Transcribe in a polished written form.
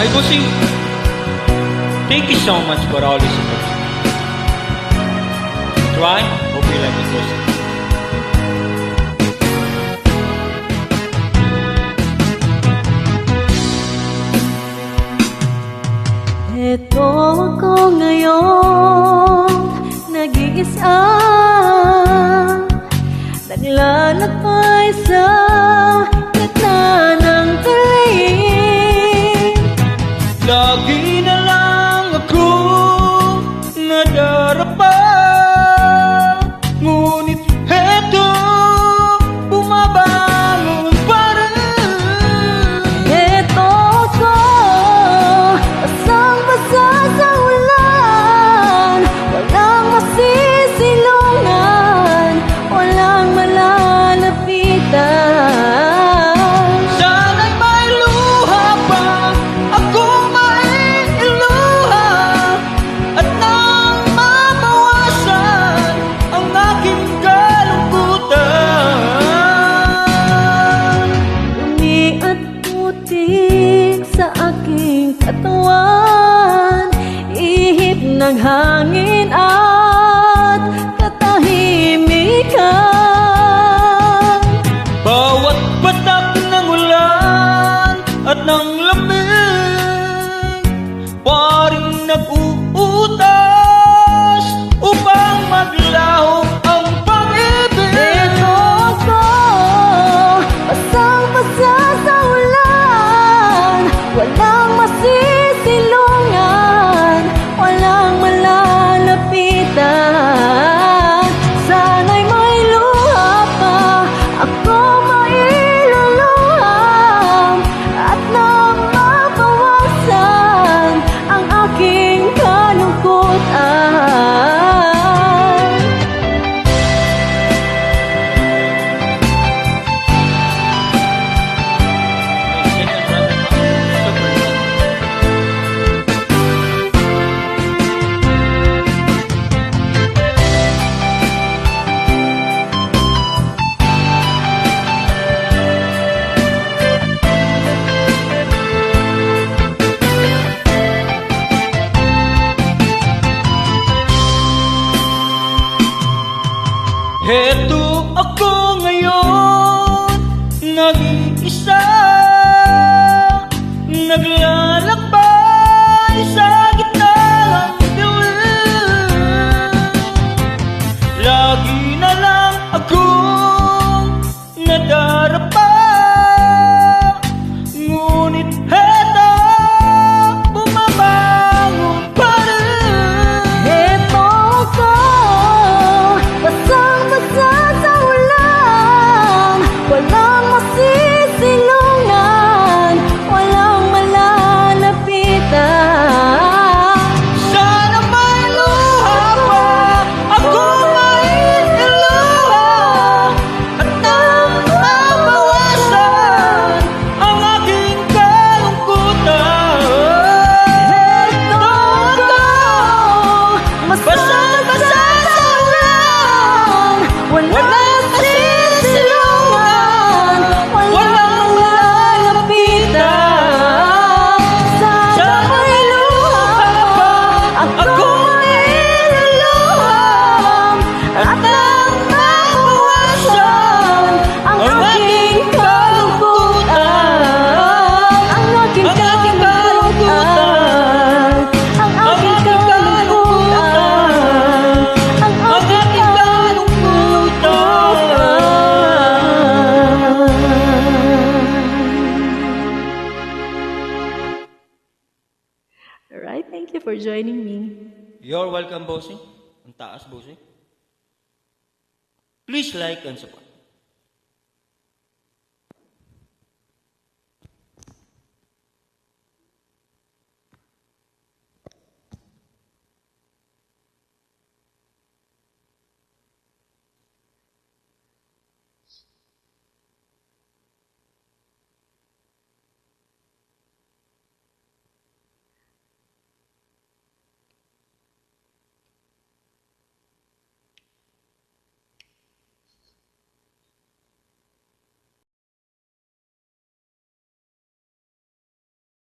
Hi, Bossing. Thank you so much for all the support. Try. Hope you like it, Bossing. Ito ako ngayon, nag-iisa, naglalakbay sa gitna ng talim. Lagi na lang ako nadarapa, ngunit heto bumabangon pa rin. Ito ako, basang-basa sa ulan, walang masisilungan, walang malalapitan. Sana'y may luha pa akong maiiluha, at nang mabawasan ang aking kalungkutan. Dumi at putik sa aking katawan, ihip ng hangin at katahimikan. Bawat patak ng ulan at ng lamig, paring nag-uutas upang maglaho ang pag-ibig. Ito ako, basang-basa sa ulan, walang masisilungan, walang malalapitan. Sana'y may luha pa ako mailuluham, at nang mabawasan ang aking kalungkutan. Heto ako ngayon, nag-iisa, naglalakbay sa gitna ng dilim. Lagi na lang akong nadarapa, ngunit heto bumabangon pa rin. Ito ako, basang-basa sa ulan, walang masisilungan, walang malalapitan. Sana may luha pa akong maiiluha, at nang mabawasan ang aking kalungkutan. Ito ako, basang-basa sa ulan, walang masisilungan, walang malalapitan. Sana may luha pa akong mailuluham, at nang mabawasan ang aking kalungkutan. Ang aking kalungkutan. Ang aking kalungkutan. Ang aking kalungkutan. Alright, thank you for joining me. You're welcome, Bossing. Ang taas, Bossing. Please like and support.